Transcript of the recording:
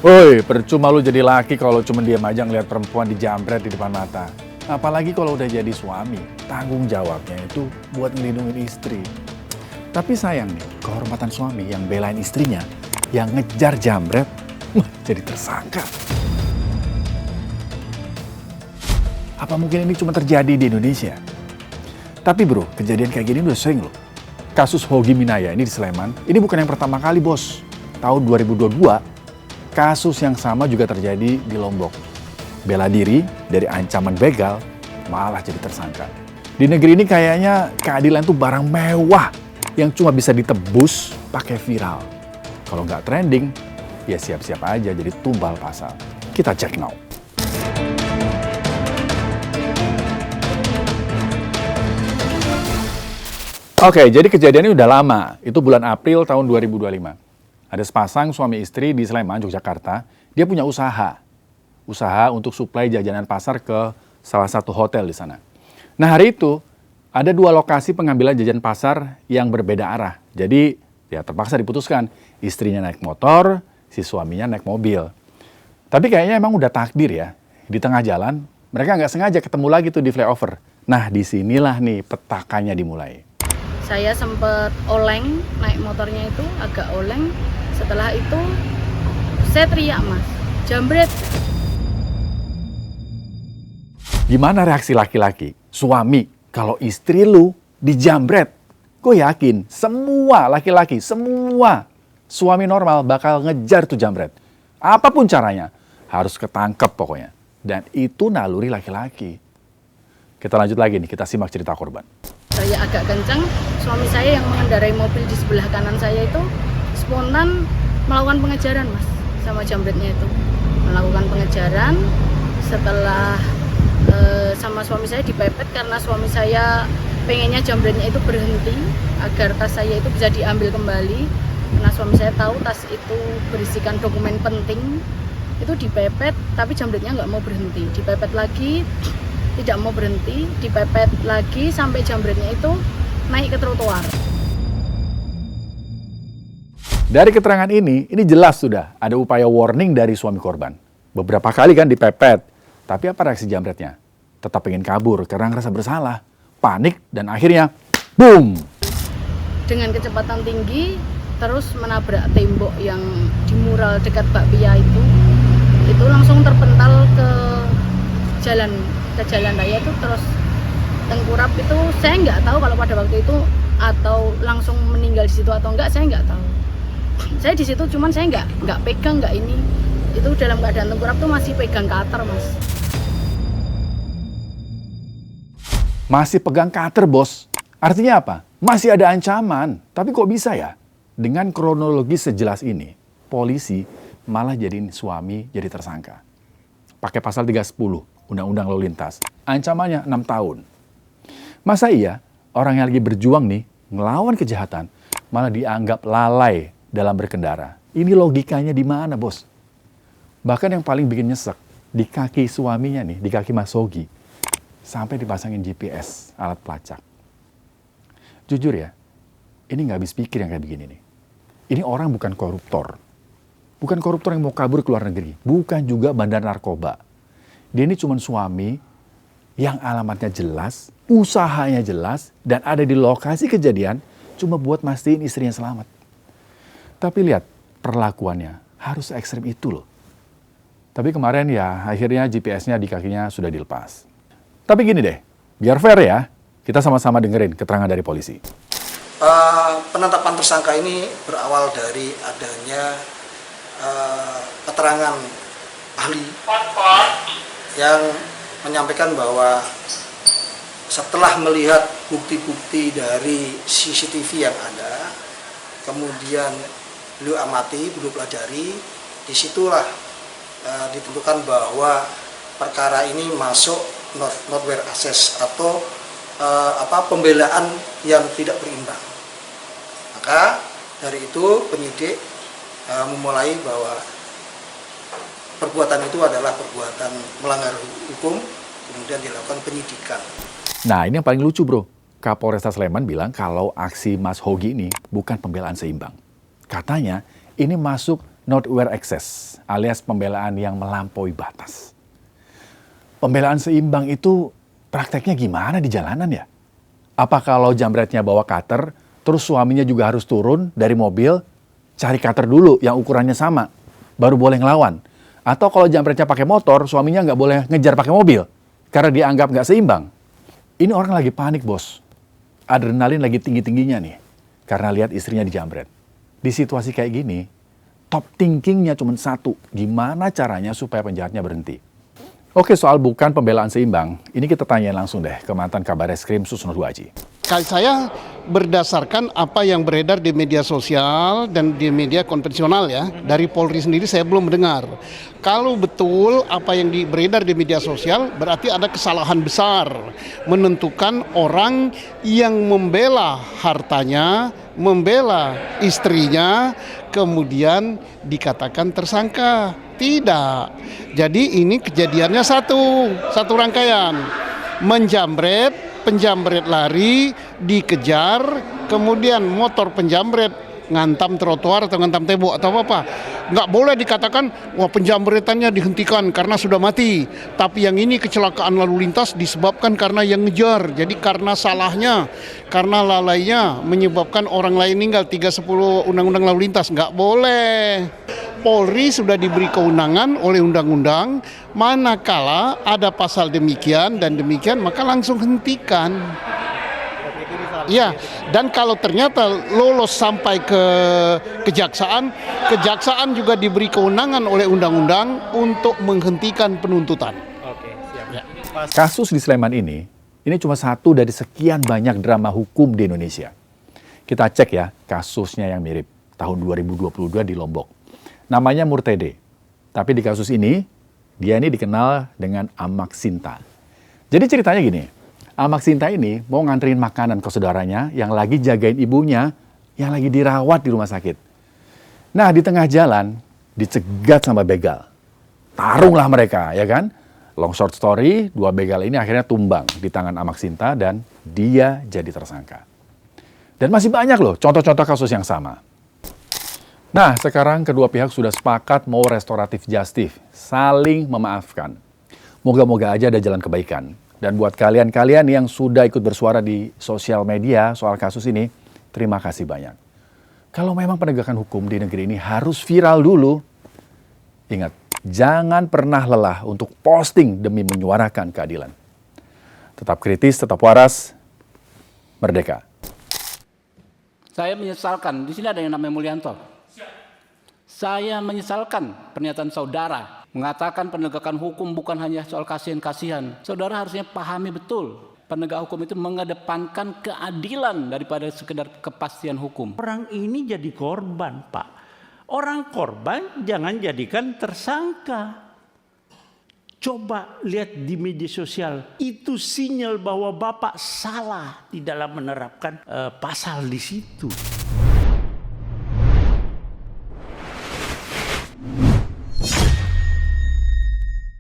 Woi, percuma lu jadi laki kalau cuma diam aja ngeliat perempuan dijambret di depan mata. Apalagi kalau udah jadi suami, tanggung jawabnya itu buat ngelindungin istri. Tapi sayang nih, kehormatan suami yang belain istrinya, yang ngejar jambret, jadi tersangka. Apa mungkin ini cuma terjadi di Indonesia? Tapi bro, kejadian kayak gini udah sering loh. Kasus Hogi Minaya ini di Sleman, ini bukan yang pertama kali bos. Tahun 2022, kasus yang sama juga terjadi di Lombok. Bela diri dari ancaman begal, malah jadi tersangka. Di negeri ini kayaknya keadilan tuh barang mewah yang cuma bisa ditebus pakai viral. Kalau nggak trending, ya siap-siap aja jadi tumbal pasal. Kita cek now. Oke, jadi kejadiannya udah lama. Itu bulan April tahun 2025. Ada sepasang suami istri di Sleman, Yogyakarta. Dia punya usaha. Usaha untuk suplai jajanan pasar ke salah satu hotel di sana. Nah hari itu, ada dua lokasi pengambilan jajan pasar yang berbeda arah. Jadi, ya terpaksa diputuskan. Istrinya naik motor, si suaminya naik mobil. Tapi kayaknya emang udah takdir ya. Di tengah jalan, mereka nggak sengaja ketemu lagi tuh di flyover. Nah, disinilah nih petakannya dimulai. Saya sempat oleng, naik motornya itu agak oleng. Setelah itu saya teriak, Mas, jambret. Gimana reaksi laki-laki, suami, kalau istri lu dijambret? Gue yakin semua laki-laki, semua suami normal bakal ngejar tuh jambret. Apapun caranya, harus ketangkep pokoknya. Dan itu naluri laki-laki. Kita lanjut lagi nih, kita simak cerita korban. Saya agak kencang, suami saya yang mengendarai mobil di sebelah kanan saya itu spontan melakukan pengejaran, Mas, sama jambretnya itu. Melakukan pengejaran, setelah sama suami saya dipepet karena suami saya pengennya jambretnya itu berhenti agar tas saya itu bisa diambil kembali. Karena suami saya tahu tas itu berisikan dokumen penting, itu dipepet tapi jambretnya nggak mau berhenti. Dipepet lagi, tidak mau berhenti, dipepet lagi sampai jambretnya itu naik ke trotoar. Dari keterangan ini jelas sudah ada upaya warning dari suami korban. Beberapa kali kan dipepet, tapi apa reaksi jambretnya? Tetap pengen kabur karena ngerasa bersalah, panik, dan akhirnya boom! Dengan kecepatan tinggi, terus menabrak tembok yang di mural dekat bakpia itu langsung terpental ke jalan raya itu, terus tengkurap itu. Saya nggak tahu kalau pada waktu itu atau langsung meninggal di situ atau enggak, saya nggak tahu. Saya di situ cuman saya nggak pegang, nggak ini. Itu dalam keadaan tengkurap tuh masih pegang cutter, Mas. Masih pegang cutter, bos. Artinya apa? Masih ada ancaman. Tapi kok bisa ya? Dengan kronologi sejelas ini, polisi malah jadiin suami jadi tersangka. Pakai pasal 310, Undang-Undang Lalu Lintas. Ancamannya 6 tahun. Masa iya orang yang lagi berjuang nih, ngelawan kejahatan, malah dianggap lalai dalam berkendara? Ini logikanya di mana, bos? Bahkan yang paling bikin nyesek, di kaki suaminya nih, di kaki Mas Hogi, sampai dipasangin GPS, alat pelacak. Jujur ya, ini nggak habis pikir yang kayak begini nih. Ini orang bukan koruptor. Bukan koruptor yang mau kabur ke luar negeri. Bukan juga bandar narkoba. Dia ini cuma suami yang alamatnya jelas, usahanya jelas, dan ada di lokasi kejadian cuma buat mastiin istrinya selamat. Tapi lihat, perlakuannya harus ekstrim itu loh. Tapi kemarin ya, akhirnya GPS-nya di kakinya sudah dilepas. Tapi gini deh, biar fair ya, kita sama-sama dengerin keterangan dari polisi. Penetapan tersangka ini berawal dari adanya keterangan ahli yang menyampaikan bahwa setelah melihat bukti-bukti dari CCTV yang ada, kemudian beliau amati, beliau pelajari, disitulah ditentukan bahwa perkara ini masuk not where assess atau pembelaan yang tidak berimbang. Maka dari itu penyidik memulai bahwa perbuatan itu adalah perbuatan melanggar hukum, kemudian dilakukan penyidikan. Nah ini yang paling lucu bro, Kapolresta Sleman bilang kalau aksi Mas Hogi ini bukan pembelaan seimbang. Katanya ini masuk not where excess, alias pembelaan yang melampaui batas. Pembelaan seimbang itu prakteknya gimana di jalanan ya? Apa kalau jambretnya bawa cutter, terus suaminya juga harus turun dari mobil, cari cutter dulu yang ukurannya sama, baru boleh ngelawan? Atau kalau jambretnya pakai motor, suaminya nggak boleh ngejar pakai mobil, karena dianggap nggak seimbang? Ini orang lagi panik, bos. Adrenalin lagi tinggi-tingginya nih, karena lihat istrinya dijambret. Di situasi kayak gini, top thinkingnya cuma satu, gimana caranya supaya penjahatnya berhenti. Oke, soal bukan pembelaan seimbang, ini kita tanyain langsung deh ke mantan Kabareskrim Susno Duaji. Kalau saya berdasarkan apa yang beredar di media sosial dan di media konvensional ya, dari Polri sendiri saya belum mendengar. Kalau betul apa yang beredar di media sosial berarti ada kesalahan besar menentukan orang yang membela hartanya, membela istrinya, kemudian dikatakan tersangka. Tidak. Jadi ini kejadiannya satu rangkaian. Menjambret, penjambret lari, dikejar, kemudian motor penjambret ngantam trotoar atau ngantam tembok atau apa. Nggak boleh dikatakan, wah penjambretannya dihentikan karena sudah mati. Tapi yang ini kecelakaan lalu lintas disebabkan karena yang ngejar. Jadi karena salahnya, karena lalainya menyebabkan orang lain meninggal. 310 Undang-Undang Lalu Lintas. Nggak boleh. Polri sudah diberi kewenangan oleh undang-undang, manakala ada pasal demikian dan demikian, maka langsung hentikan. Ya, dan kalau ternyata lolos sampai ke kejaksaan, kejaksaan juga diberi kewenangan oleh undang-undang untuk menghentikan penuntutan. Oke, siap. Ya. Kasus di Sleman ini cuma satu dari sekian banyak drama hukum di Indonesia. Kita cek ya kasusnya yang mirip tahun 2022 di Lombok. Namanya Murtede. Tapi di kasus ini, dia ini dikenal dengan Amak Sinta. Jadi ceritanya gini, Amak Sinta ini mau nganterin makanan ke saudaranya yang lagi jagain ibunya yang lagi dirawat di rumah sakit. Nah, di tengah jalan dicegat sama begal. Tarunglah mereka, ya kan? Long short story, dua begal ini akhirnya tumbang di tangan Amak Sinta dan dia jadi tersangka. Dan masih banyak loh contoh-contoh kasus yang sama. Nah, sekarang kedua pihak sudah sepakat mau restoratif justice, saling memaafkan. Moga-moga aja ada jalan kebaikan. Dan buat kalian-kalian yang sudah ikut bersuara di sosial media soal kasus ini, terima kasih banyak. Kalau memang penegakan hukum di negeri ini harus viral dulu, ingat, jangan pernah lelah untuk posting demi menyuarakan keadilan. Tetap kritis, tetap waras, merdeka. Saya menyesalkan, di sini ada yang namanya Mulyanto. Saya menyesalkan pernyataan saudara mengatakan penegakan hukum bukan hanya soal kasihan-kasihan. Saudara harusnya pahami betul, penegak hukum itu mengedepankan keadilan daripada sekedar kepastian hukum. Orang ini jadi korban, Pak. Orang korban jangan jadikan tersangka. Coba lihat di media sosial, itu sinyal bahwa Bapak salah di dalam menerapkan pasal di situ.